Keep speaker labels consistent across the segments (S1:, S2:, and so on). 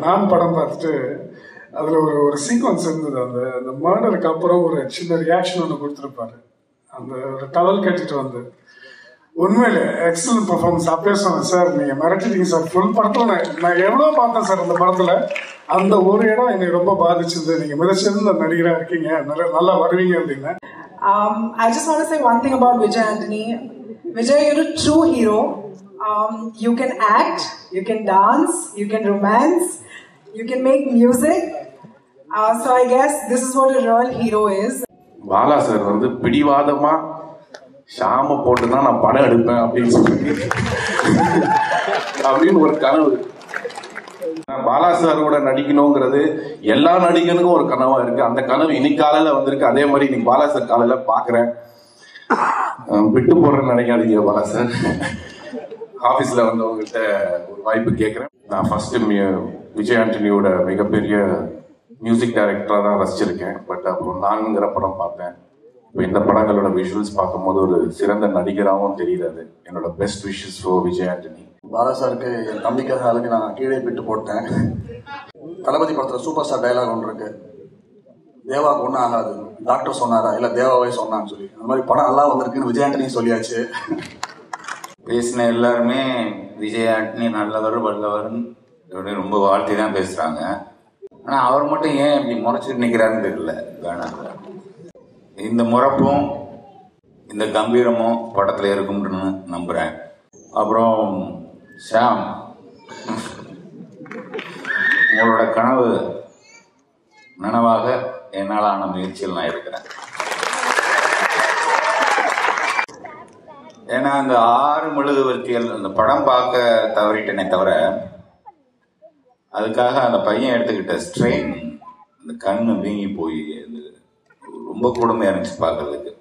S1: நான் படம் பார்த்துட்டு அதில் ஒரு சீக்வன்ஸ் இருந்தது. அந்த மர்டருக்கு அப்புறம் ஒரு சின்ன ரியாக்ஷன் ஒன்று கொடுத்துருப்பாரு. அந்த ஒரு டவல் கட்டிட்டு வந்து உண்மையிலே எக்ஸலன்ட் பர்ஃபார்மன்ஸ். அப்பயே சொன்னேன் சார், நீங்கள் மிரட்டிட்டீங்க சார். ஃபுல் படத்தில் நான் எவ்வளோ பார்த்தேன் சார் அந்த படத்தில். அந்த ஒரு இடம் என்னை ரொம்ப பாதிச்சது. நீங்கள் மிகச்சிறந்த நடிகராக இருக்கீங்க, நல்லா வருவீங்க அப்படின்னா.
S2: I just want to say one thing about Vijay Antony. Vijay, you're a true hero. You can act, you can dance, you can romance, you can make music. So I guess this is what a real hero is.
S3: Bala sir வந்து பிடிவாதமா ஷாம போட்டுதான் நான் படம் எடுப்பேன் அப்படின்னு சொல்லி அப்படின்னு ஒரு கனவு. பாலா சாரோட நடிக்கணுங்கிறது எல்லா நடிகனுக்கும் ஒரு கனவா இருக்கு. அந்த கனவு இன்னைக்கு காலையில வந்திருக்கு. அதே மாதிரி இன்னைக்கு பாலா சார் காலையில பாக்குறேன். விட்டு போடுறேன்னு நினைக்காதீங்க பாலா சார். ஆபீஸ்ல வந்தவங்ககிட்ட ஒரு வாய்ப்பு கேட்கிறேன். நான் ஃபர்ஸ்ட் விஜய் ஆண்டனியோட மிகப்பெரிய மியூசிக் டைரக்டரா தான் ரசிச்சிருக்கேன். பட் அப்புறம் நான்கிற படம் பார்த்தேன். இப்போ இந்த படங்களோட விஷுவல்ஸ் பார்க்கும்போது ஒரு சிறந்த நடிகராகவும் தெரியுது. என்னோட best wishes for Vijay Antony.
S4: Bala சாருக்கு என் தம்பிக்காக அளவுக்கு நான் கீழே விட்டு போட்டேன். தளபதி படத்தில் சூப்பர் ஸ்டார் டைலாக் ஒன்று இருக்கு, தேவாவுக்கு ஒன்றும் ஆகாது, டாக்டர் சொன்னாரா இல்லை தேவாவே சொன்னான்னு சொல்லி. அந்த மாதிரி படம் நல்லா வந்திருக்குன்னு விஜய் ஆண்டனி சொல்லியாச்சு.
S5: பேசின எல்லாருமே விஜய் ஆண்டனி நல்லவர் வல்லவர்னு ரொம்ப வாழ்த்தி தான் பேசுறாங்க. ஆனா அவர் மட்டும் ஏன் இப்படி முறைச்சிட்டு நிற்கிறாருன்னு தெரியல. இந்த முறைப்பும் இந்த கம்பீரமும் படத்துல இருக்கும்னு நம்புறேன். அப்புறம் ஷாம், உங்களோட கனவு நனவாக என்னால் ஆன முயற்சியில் நான் இருக்கிறேன். ஏன்னா அந்த 6 மெழுகுவர்த்திகள் அந்த படம் பார்க்க தவறிட்டேனே தவிர, அதுக்காக அந்த பையன் எடுத்துக்கிட்ட ஸ்ட்ரெயின், அந்த கண்ணு வீங்கி போய் ரொம்ப கொடுமையா இருந்துச்சு பார்க்கறதுக்கு.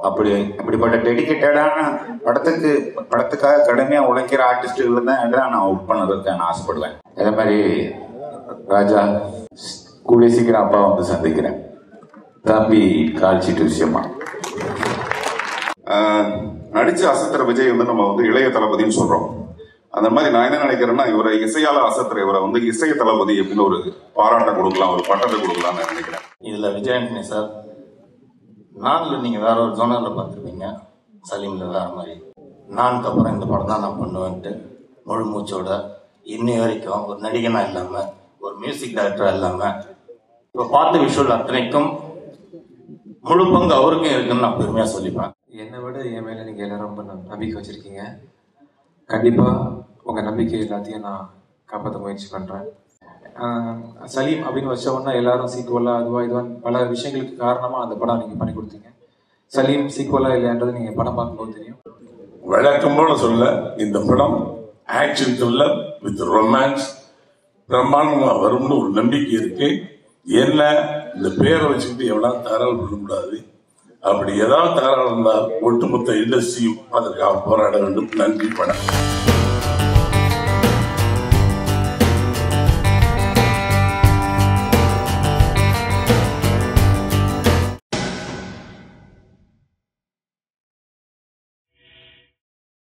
S5: அப்படிப்பட்ட டெடிக்கேட்டடான படத்துக்காக கடுமையா உழைக்கிற ஆர்டிஸ்டுகள் தான் நான் ஒர்க் பண்ணதுக்கு நான் ஆசைப்படுவேன். அதே மாதிரி ராஜா, கூடிய சீக்கிரம் அப்பா வந்து சந்திக்கிறேன். தம்பி கால்ச்சிட்டு விஷயமா
S3: நடிச்சு அசத்துற விஜய் வந்து நம்ம வந்து இளைய தளபதினு சொல்றோம். அந்த மாதிரி நான் என்ன நினைக்கிறேன்னா, இவரை இசையால அசத்துற இவரை வந்து இசைய தளபதி அப்படின்னு ஒரு பாராட்ட கொடுக்கலாம், ஒரு பட்டத்தை கொடுக்கலாம்னு நினைக்கிறேன்.
S6: இதுல விஜய் ஆண்டனி சார், நான்ல நீங்க வேற ஒரு ஜோனர்ல பார்த்துருப்பீங்க, சலீம்ல வேற மாதிரி. நானுக்கு அப்புறம் இந்த படம் தான் நான் பண்ணுவேன்ட்டு முழு மூச்சோட இன்னி வரைக்கும் ஒரு நடிகனா இல்லாம ஒரு மியூசிக் டைரக்டரா இல்லாம இப்போ பார்த்த விஷுவல் அத்தனைக்கும் முழு பங்கு அவருக்கும் இருக்குன்னு நான் பெருமையா சொல்லிப்பேன்.
S7: என்னை விட என் மேல நீங்க எல்லாரும் ரொம்ப நம்பிக்கை வச்சிருக்கீங்க. கண்டிப்பா உங்க நம்பிக்கை எல்லாத்தையும் நான் காப்பாற்ற முயற்சி பண்றேன். சலீம் அப்படின்னு வச்ச உடனே எல்லாரும் சீக்குவலா அதுவா இதுவா பல விஷயங்களுக்கு காரணமா அந்த படம் நீங்க பண்ணி கொடுத்தீங்க. சலீம் சீக்குவலா இல்லையான்றது நீங்க படம் பார்க்கும்போது தெரியும்.
S8: வழக்கம் போல சொல்ல, இந்த படம் ஆக்ஷன் த்ரில்லர் வித் ரொமான்ஸ் பிரம்மாண்டமா வரும்னு ஒரு நம்பிக்கை இருக்கு. என்ன இந்த பேரை வச்சுக்கிட்டு எவ்வளவு தகராறு பண்ணக்கூடாது. அப்படி ஏதாவது தகராறு இருந்தால் ஒட்டுமொத்த இண்டஸ்ட்ரியும் அதற்காக போராட வேண்டும். நன்றி. படம்